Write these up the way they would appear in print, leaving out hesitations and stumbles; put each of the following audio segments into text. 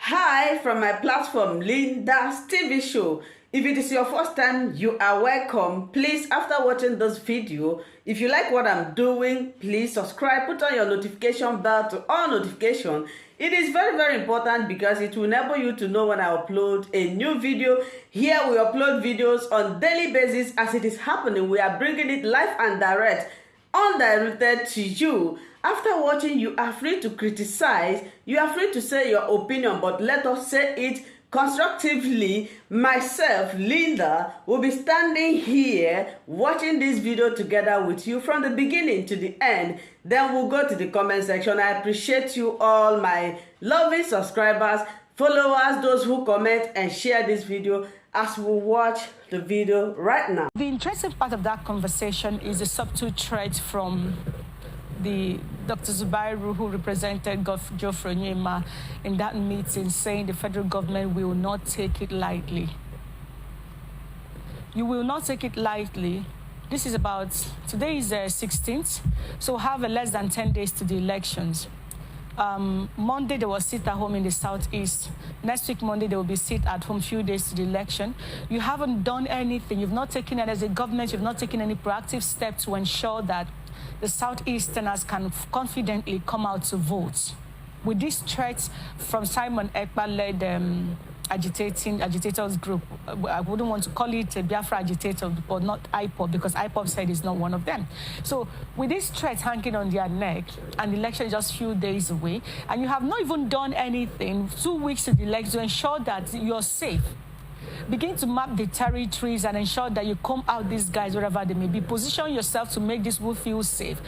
Hi from my platform, Linda's TV show. If it is your first time, you are welcome. Please, after watching this video, if you like what I'm doing, please subscribe, put on your notification bell to all notification. It is very, very important because it will enable you to know when I upload a new video. Here we upload videos on daily basis as it is happening. We are bringing it live and direct, undirected to you. After watching, you are free to criticize, you are free to say your opinion, but let us say it constructively. Myself, Linda, will be standing here watching this video together with you from the beginning to the end. Then we'll go to the comment section. I appreciate you all, my lovely subscribers, followers, those who comment and share this video as we watch the video right now. The interesting part of that conversation is the subtle threat from the Dr. Zubairu, who represented Geoffrey Onyema in that meeting, saying the federal government will not take it lightly. You will not take it lightly. This is about, today is 16th, so have less than 10 days to the elections. Monday, there was sit at home in the southeast. Next week, Monday, there will be sit at home few days to the election. You haven't done anything. You've not taken it as a government. You've not taken any proactive steps to ensure that the Southeasterners can confidently come out to vote. With this threat from Simon Ekpa-led agitators group, I wouldn't want to call it a Biafra agitator, but not IPOB, because IPOB said it's not one of them. So with this threat hanging on their neck, and the election is just a few days away, and you have not even done anything 2 weeks to the election to ensure that you're safe, begin to map the territories and ensure that you comb out these guys wherever they may be. Position yourself to make this will feel safe.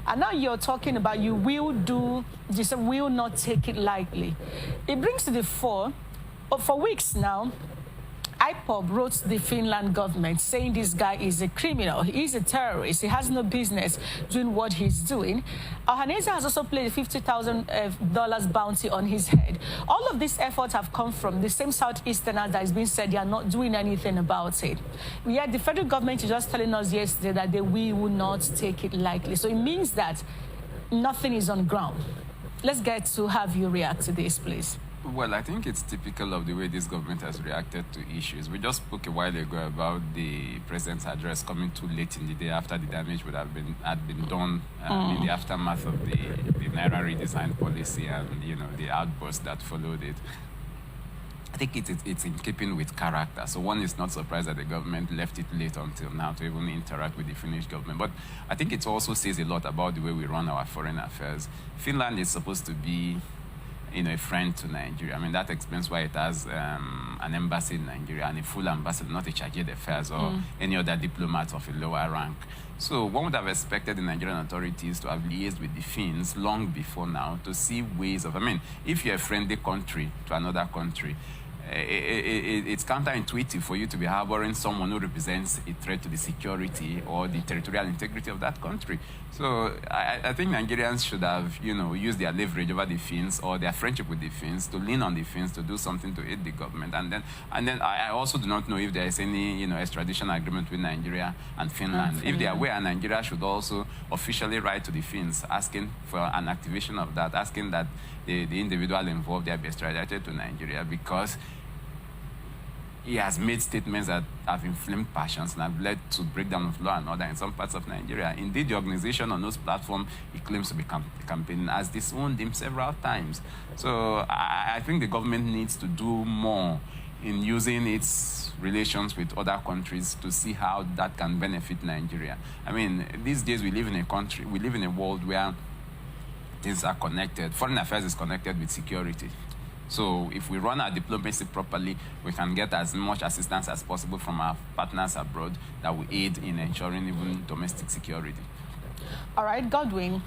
And now you're talking about you will do this, will not take it lightly. It brings to the fore, for weeks now, IPOB wrote the Finland government saying this guy is a criminal, he's a terrorist, he has no business doing what he's doing. Ohaneze has also played a $50,000 bounty on his head. All of these efforts have come from the same Southeasterners that has been said they are not doing anything about it. Yet the federal government is just telling us yesterday that they will not take it lightly. So it means that nothing is on ground. Let's get to have you react to this, please. Well, I think it's typical of the way this government has reacted to issues. We just spoke a while ago about the president's address coming too late in the day after the damage would have been done in the aftermath of the Naira redesign policy and the outburst that followed it. I think it's in keeping with character. So one is not surprised that the government left it late until now to even interact with the Finnish government. But I think it also says a lot about the way we run our foreign affairs. Finland is supposed to be a friend to Nigeria. I mean, that explains why it has an embassy in Nigeria and a full ambassador, not a charge d'affaires or any other diplomat of a lower rank. So one would have expected the Nigerian authorities to have liaised with the Finns long before now to see ways of, if you're a friendly country to another country, it's counterintuitive for you to be harboring someone who represents a threat to the security or the territorial integrity of that country. So I think Nigerians should have, used their leverage over the Finns or their friendship with the Finns to lean on the Finns to do something to aid the government. And then I also do not know if there is any, extradition agreement with Nigeria and Finland. If they are aware, Nigeria should also officially write to the Finns asking for an activation of that, asking that the individual involved there be extradited to Nigeria, because he has made statements that have inflamed passions and have led to breakdown of law and order in some parts of Nigeria. Indeed, the organization on those platforms he claims to be campaigning has disowned him several times. So I think the government needs to do more in using its relations with other countries to see how that can benefit Nigeria. These days we live in a world where things are connected. Foreign affairs is connected with security. So if we run our diplomacy properly, we can get as much assistance as possible from our partners abroad that will aid in ensuring even domestic security. All right, Godwin.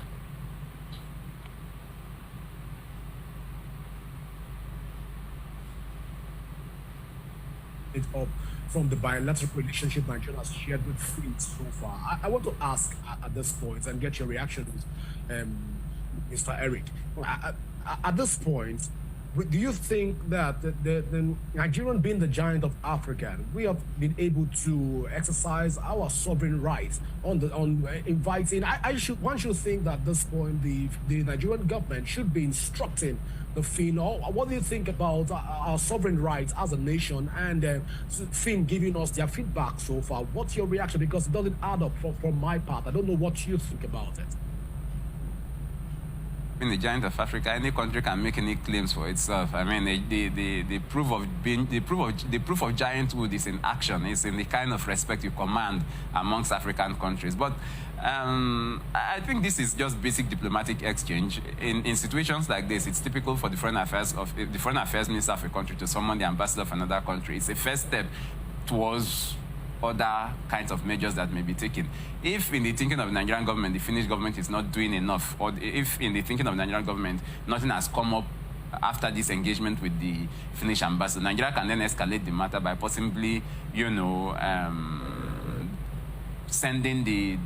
It up from the bilateral relationship Nigeria has shared with Finns so far. I want to ask at this point and get your reaction, Mr. Eric. At this point, do you think that the Nigerian, being the giant of Africa, we have been able to exercise our sovereign rights on inviting? One should think that at this point the Nigerian government should be instructing the Fin, or what do you think about our sovereign rights as a nation and Fin giving us their feedback so far? What's your reaction? Because it doesn't add up from my part. I don't know what you think about it. In the giant of Africa, any country can make any claims for itself. I mean, the proof of gianthood is in action. It's in the kind of respect you command amongst African countries. But I think this is just basic diplomatic exchange. In situations like this, it's typical for the foreign affairs minister of a country to summon the ambassador of another country. It's a first step towards other kinds of measures that may be taken. If in the thinking of the Nigerian government, the Finnish government is not doing enough, or if in the thinking of the Nigerian government, nothing has come up after this engagement with the Finnish ambassador, Nigeria can then escalate the matter by possibly, sending the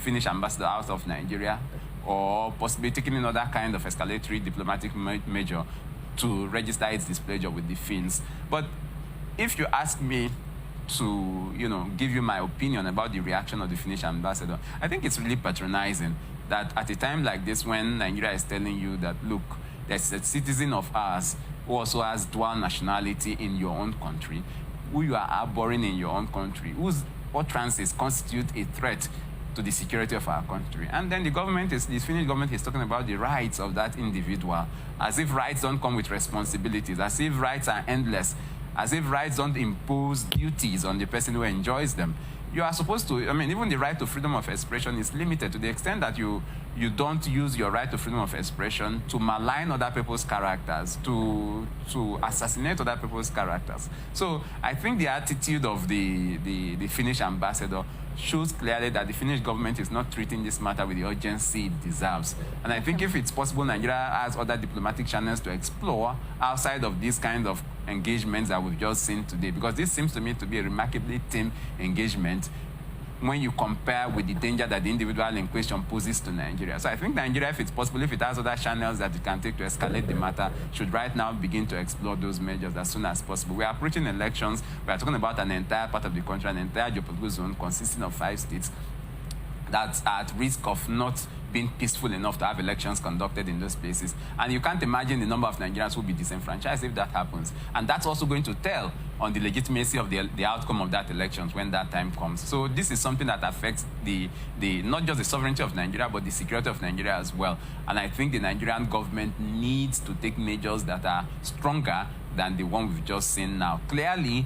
Finnish ambassador out of Nigeria, or possibly taking another kind of escalatory diplomatic measure to register its displeasure with the Finns. But if you ask me to, give you my opinion about the reaction of the Finnish ambassador, I think it's really patronizing that at a time like this, when Nigeria is telling you that, look, there's a citizen of ours who also has dual nationality in your own country, who you are harboring in your own country, whose utterances constitute a threat to the security of our country. And then the Finnish government is talking about the rights of that individual, as if rights don't come with responsibilities, as if rights are endless, as if rights don't impose duties on the person who enjoys them. You are supposed to, even the right to freedom of expression is limited to the extent that you don't use your right to freedom of expression to malign other people's characters, to assassinate other people's characters. So I think the attitude of the Finnish ambassador shows clearly that the Finnish government is not treating this matter with the urgency it deserves. And I think if it's possible, Nigeria has other diplomatic channels to explore outside of these kind of engagements that we've just seen today, because this seems to me to be a remarkably tame engagement when you compare with the danger that the individual in question poses to Nigeria. So I think Nigeria, if it's possible, if it has other channels that it can take to escalate the matter, should right now begin to explore those measures as soon as possible. We are approaching elections. We are talking about an entire part of the country, an entire geopolitical zone consisting of 5 states that are at risk of not being peaceful enough to have elections conducted in those places. And you can't imagine the number of Nigerians who will be disenfranchised if that happens. And that's also going to tell on the legitimacy of the outcome of that elections when that time comes. So this is something that affects the not just the sovereignty of Nigeria, but the security of Nigeria as well. And I think the Nigerian government needs to take measures that are stronger than the one we've just seen now. Clearly,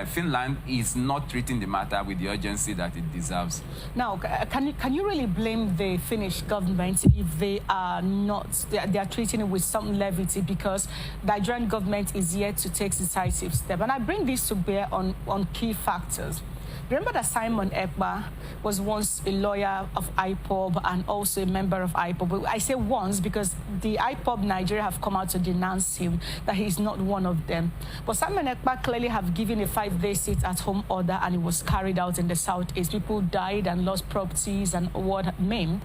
Finland is not treating the matter with the urgency that it deserves. Now, can you really blame the Finnish government if they are not, they are treating it with some levity, because the Nigerian government is yet to take decisive steps? And I bring this to bear on key factors. Remember that Simon Ekpa was once a lawyer of IPOB and also a member of IPOB. I say once because the IPOB Nigeria have come out to denounce him, that he's not one of them. But Simon Ekpa clearly have given a 5-day sit-at-home order, and it was carried out in the Southeast. People died and lost properties and what maimed.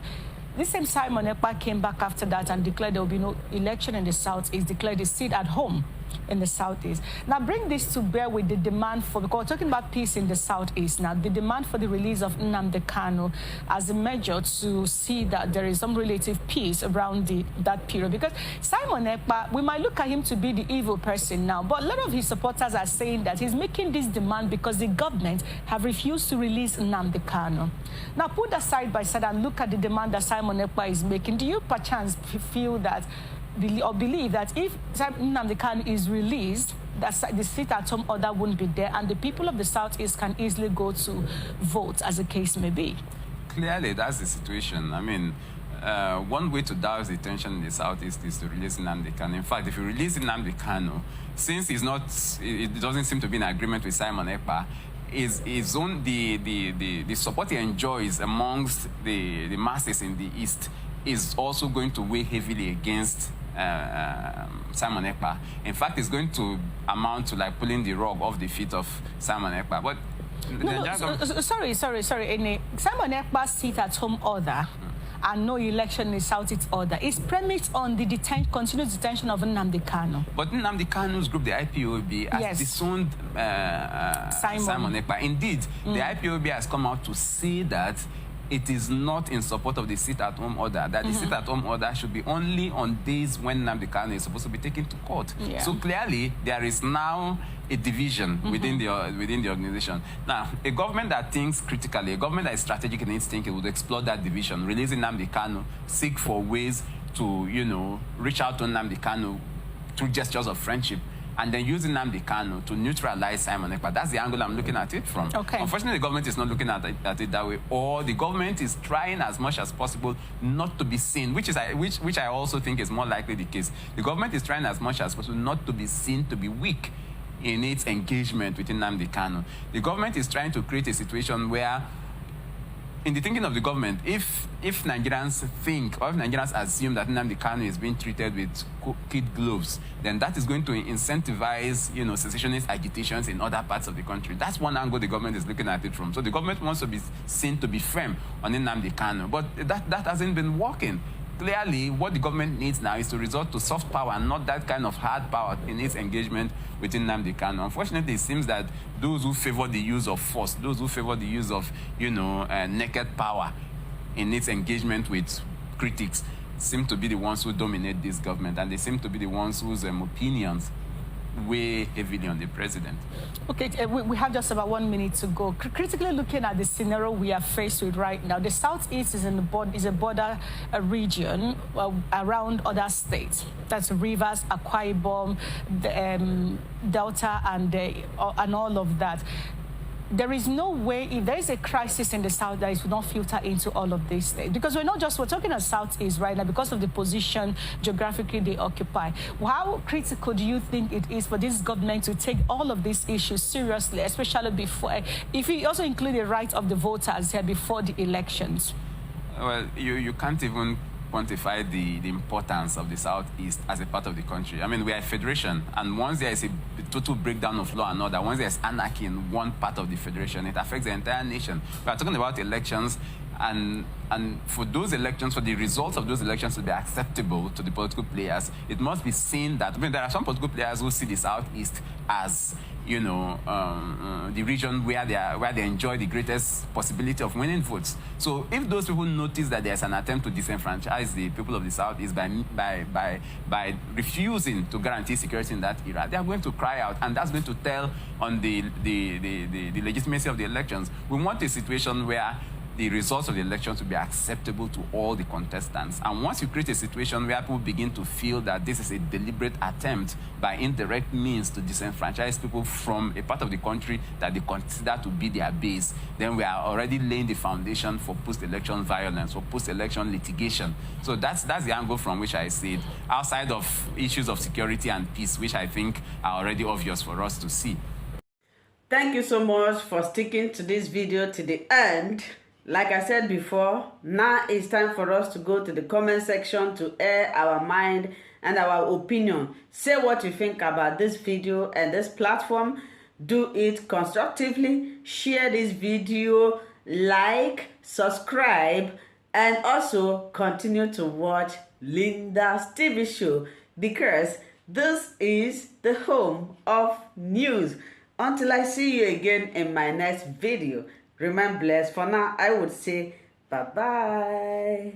This same Simon Ekpa came back after that and declared there will be no election in the Southeast, declared a sit-at-home in the Southeast. Now bring this to bear with the demand for, because we're talking about peace in the Southeast now, the demand for the release of Nnamdi Kanu as a measure to see that there is some relative peace around that period. Because Simon Ekpa, we might look at him to be the evil person now, but a lot of his supporters are saying that he's making this demand because the government have refused to release Nnamdi Kanu. Now put that side by side and look at the demand that Simon Ekpa is making. Do you perchance feel that or believe that if Nnamdi Kanu is released, that the sit-at-home order won't be there and the people of the Southeast can easily go to vote, as the case may be? Clearly, that's the situation. I mean, one way to douse the tension in the Southeast is to release Nnamdi Kanu. In fact, if you release Nnamdi Kanu, since it doesn't seem to be in agreement with Simon Ekpa, the support he enjoys amongst the masses in the East is also going to weigh heavily against Simon Ekpa. In fact, it's going to amount to like pulling the rug off the feet of Simon Ekpa. But sorry, Ene. Simon Ekpa's sit-at-home order and no election in the Southeast order is premised on the continued detention of Nnamdi Kanu. But Nnamdi Kanu's group, the IPOB, has disowned Simon Ekpa. Indeed, the IPOB has come out to say that it is not in support of the sit-at-home order, that the sit-at-home order should be only on days when Nnamdi Kanu is supposed to be taken to court. Yeah. So clearly, there is now a division within the organization. Now, a government that thinks critically, a government that is strategic in its thinking, would explore that division, releasing Nnamdi Kanu, seek for ways to, you know, reach out to Nnamdi Kanu through gestures of friendship, and then using Nnamdi Kanu to neutralize Simon Ekpa. That's the angle I'm looking at it from. Okay. Unfortunately, the government is not looking at it that way, or the government is trying as much as possible not to be seen, which I also think is more likely the case. The government is trying as much as possible not to be seen to be weak in its engagement with Nnamdi Kanu. The government is trying to create a situation where, in the thinking of the government, if Nigerians think, or if Nigerians assume that Nnamdi Kanu is being treated with kid gloves, then that is going to incentivize, you know, secessionist agitations in other parts of the country. That's one angle the government is looking at it from. So the government wants to be seen to be firm on Nnamdi Kanu, but that hasn't been working. Clearly, what the government needs now is to resort to soft power and not that kind of hard power in its engagement with Nnamdi Kanu. Unfortunately, it seems that those who favor the use of force, those who favor the use of, you know, naked power in its engagement with critics seem to be the ones who dominate this government, and they seem to be the ones whose opinions weigh heavily on the president. Okay, we have just about 1 minute to go. Critically looking at the scenario we are faced with right now, the Southeast is a border region around other states. That's Rivers, Akwa Ibom, the, Delta, and all of that. There is no way, if there is a crisis in the South, that it will not filter into all of these states. Because we're talking about Southeast right now because of the position geographically they occupy. How critical do you think it is for this government to take all of these issues seriously, especially before, if we also include the right of the voters here before the elections? Well, you can't even quantify the importance of the Southeast as a part of the country. I mean, we are a federation, and once there is a total breakdown of law and order, once there's anarchy in one part of the federation, it affects the entire nation. We are talking about elections, and for those elections, for the results of those elections to be acceptable to the political players, it must be seen that, I mean, there are some political players who see the Southeast as, you know, the region where they enjoy the greatest possibility of winning votes. So if those people notice that there's an attempt to disenfranchise the people of the Southeast by refusing to guarantee security in that era, they are going to cry out, and that's going to tell on the legitimacy of the elections. We want a situation where the results of the elections will be acceptable to all the contestants. And once you create a situation where people begin to feel that this is a deliberate attempt by indirect means to disenfranchise people from a part of the country that they consider to be their base, then we are already laying the foundation for post-election violence, for post-election litigation. So that's the angle from which I see it, outside of issues of security and peace, which I think are already obvious for us to see. Thank you so much for sticking to this video to the end. Like I said before, now it's time for us to go to the comment section to air our mind and our opinion. Say what you think about this video and this platform. Do it constructively. Share this video, like, subscribe, and also continue to watch Linda's TV show, because this is the home of news. Until I see you again in my next video, remain blessed. For now, I would say bye-bye.